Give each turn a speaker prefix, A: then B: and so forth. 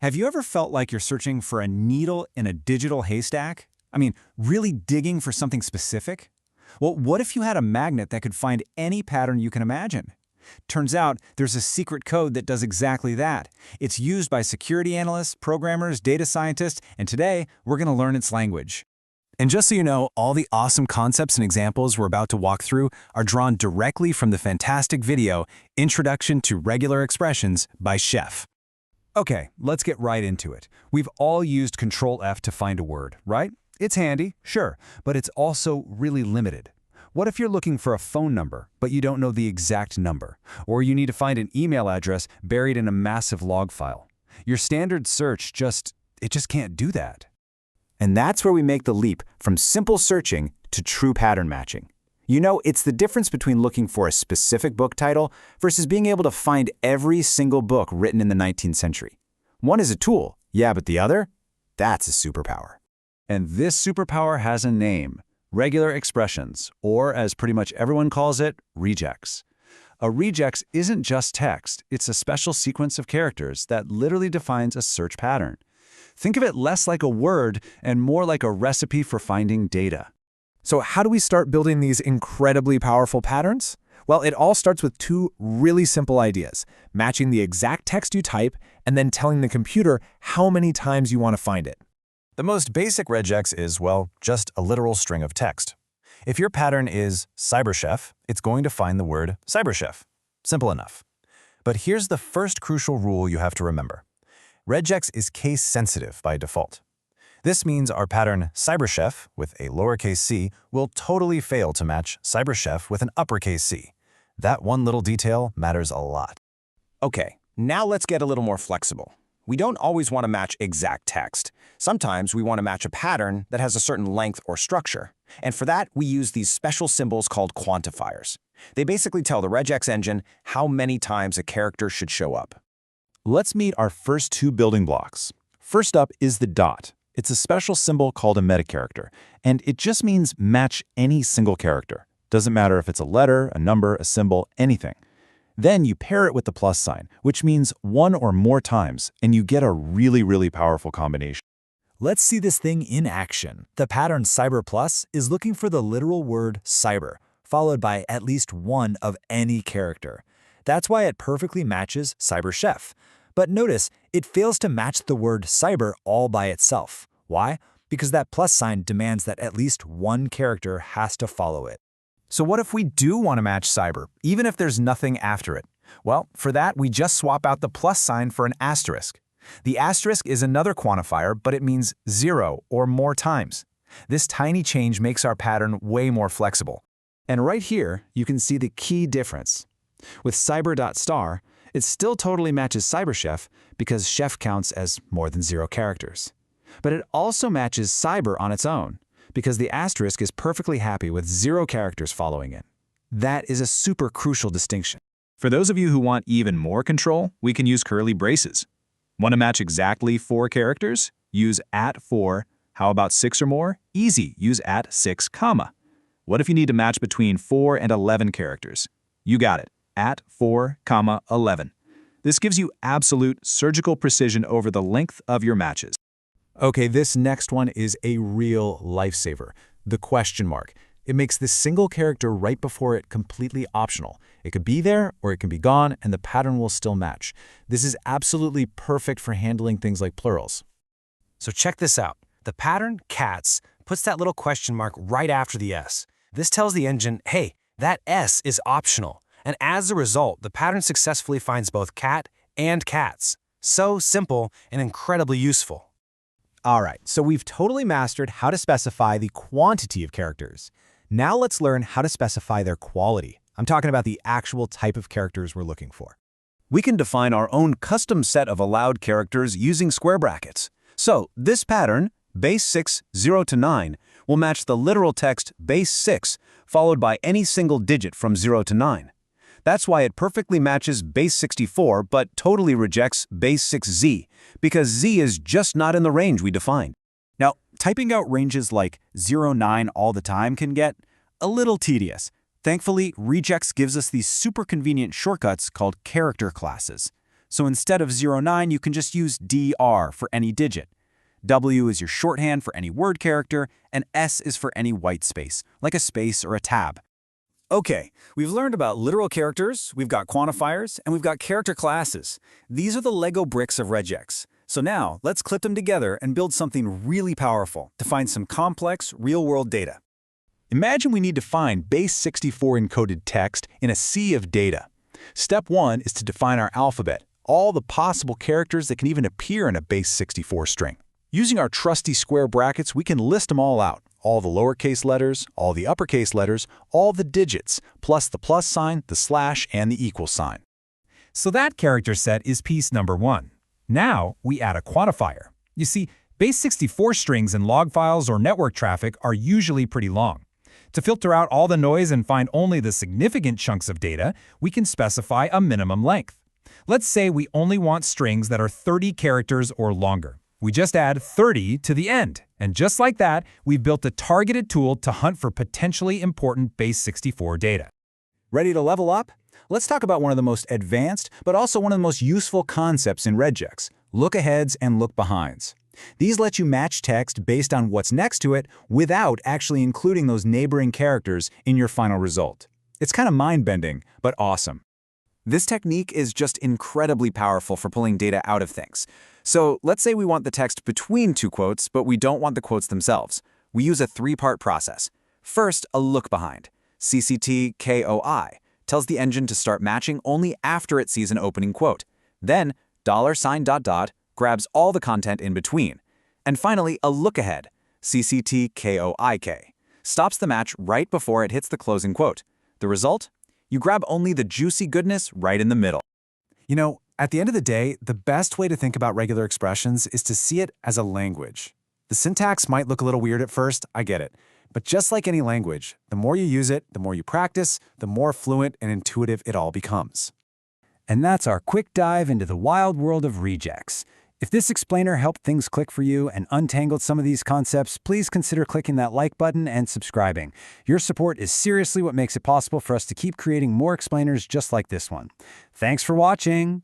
A: Have you ever felt like you're searching for a needle in a digital haystack? I mean, really digging for something specific? Well, what if you had a magnet that could find any pattern you can imagine? Turns out there's a secret code that does exactly that. It's used by security analysts, programmers, data scientists, and today we're going to learn its language. And just so you know, all the awesome concepts and examples we're about to walk through are drawn directly from the fantastic video, Introduction to Regular Expressions by Chef. Okay, let's get right into it. We've all used Control F to find a word, right? It's handy, sure, but it's also really limited. What if you're looking for a phone number, but you don't know the exact number? Or you need to find an email address buried in a massive log file? Your standard search just can't do that. And that's where we make the leap from simple searching to true pattern matching. You know, it's the difference between looking for a specific book title versus being able to find every single book written in the 19th century. One is a tool, yeah, but the other? That's a superpower. And this superpower has a name: regular expressions, or as pretty much everyone calls it, regex. A regex isn't just text, it's a special sequence of characters that literally defines a search pattern. Think of it less like a word and more like a recipe for finding data. So how do we start building these incredibly powerful patterns? Well, it all starts with two really simple ideas: matching the exact text you type and then telling the computer how many times you want to find it. The most basic regex is, well, just a literal string of text. If your pattern is CyberChef, it's going to find the word CyberChef. Simple enough. But here's the first crucial rule you have to remember. Regex is case-sensitive by default. This means our pattern CyberChef with a lowercase c will totally fail to match CyberChef with an uppercase c. That one little detail matters a lot.
B: Okay, now let's get a little more flexible. We don't always want to match exact text. Sometimes we want to match a pattern that has a certain length or structure. And for that, we use these special symbols called quantifiers. They basically tell the regex engine how many times a character should show up.
A: Let's meet our first two building blocks. First up is the dot. It's a special symbol called a metacharacter, and it just means match any single character. Doesn't matter if it's a letter, a number, a symbol, anything. Then you pair it with the plus sign, which means one or more times, and you get a really powerful combination. Let's see this thing in action. The pattern cyber+ is looking for the literal word cyber, followed by at least one of any character. That's why it perfectly matches CyberChef. But notice, it fails to match the word cyber all by itself. Why? Because that plus sign demands that at least one character has to follow it. So what if we do want to match cyber, even if there's nothing after it? Well, for that, we just swap out the plus sign for an asterisk. The asterisk is another quantifier, but it means 0 or more times. This tiny change makes our pattern way more flexible. And right here, you can see the key difference. With cyber.star, it still totally matches CyberChef because chef counts as more than 0 characters. But it also matches cyber on its own because the asterisk is perfectly happy with 0 characters following it. That is a super crucial distinction. For those of you who want even more control, we can use curly braces. Want to match exactly 4 characters? Use @4. How about 6 or more? Easy, use @6, comma. What if you need to match between 4 and 11 characters? You got it. @4, 11. This gives you absolute surgical precision over the length of your matches. Okay, this next one is a real lifesaver, the question mark. It makes this single character right before it completely optional. It could be there or it can be gone and the pattern will still match. This is absolutely perfect for handling things like plurals.
C: So check this out. The pattern cats puts that little question mark right after the S. This tells the engine, hey, that S is optional. And as a result, the pattern successfully finds both cat and cats. So simple and incredibly useful.
D: All right, so we've totally mastered how to specify the quantity of characters. Now let's learn how to specify their quality. I'm talking about the actual type of characters we're looking for.
A: We can define our own custom set of allowed characters using square brackets. So this pattern, base 6, 0 to 9, will match the literal text base 6, followed by any single digit from 0 to 9. That's why it perfectly matches base 64 but totally rejects base 6z, because z is just not in the range we defined. Now, typing out ranges like 0, 9 all the time can get a little tedious. Thankfully, regex gives us these super convenient shortcuts called character classes. So instead of 09, you can just use DR for any digit. W is your shorthand for any word character, and S is for any white space, like a space or a tab. Okay, we've learned about literal characters, we've got quantifiers, and we've got character classes. These are the Lego bricks of regex. So now, let's clip them together and build something really powerful to find some complex, real-world data.
E: Imagine we need to find base 64 encoded text in a sea of data. Step 1 is to define our alphabet, all the possible characters that can even appear in a base 64 string. Using our trusty square brackets, we can list them all out. All the lowercase letters, all the uppercase letters, all the digits, plus the plus sign, the slash, and the equal sign.
C: So that character set is piece number 1. Now we add a quantifier. You see, base 64 strings in log files or network traffic are usually pretty long. To filter out all the noise and find only the significant chunks of data, we can specify a minimum length. Let's say we only want strings that are 30 characters or longer. We just add 30 to the end, and just like that, we've built a targeted tool to hunt for potentially important base 64 data.
A: Ready to level up? Let's talk about one of the most advanced, but also one of the most useful concepts in regex: look-aheads and look-behinds. These let you match text based on what's next to it without actually including those neighboring characters in your final result. It's kind of mind-bending, but awesome.
B: This technique is just incredibly powerful for pulling data out of things. So let's say we want the text between two quotes, but we don't want the quotes themselves. We use a three-part process. First, a look-behind. CCT-KOI tells the engine to start matching only after it sees an opening quote. Then, $sign ... grabs all the content in between. And finally, a look-ahead. CCT-KOIK stops the match right before it hits the closing quote. The result? You grab only the juicy goodness right in the middle.
C: You know, at the end of the day, the best way to think about regular expressions is to see it as a language. The syntax might look a little weird at first, I get it. But just like any language, the more you use it, the more you practice, the more fluent and intuitive it all becomes.
A: And that's our quick dive into the wild world of regex. If this explainer helped things click for you and untangled some of these concepts, please consider clicking that like button and subscribing. Your support is seriously what makes it possible for us to keep creating more explainers just like this one. Thanks for watching.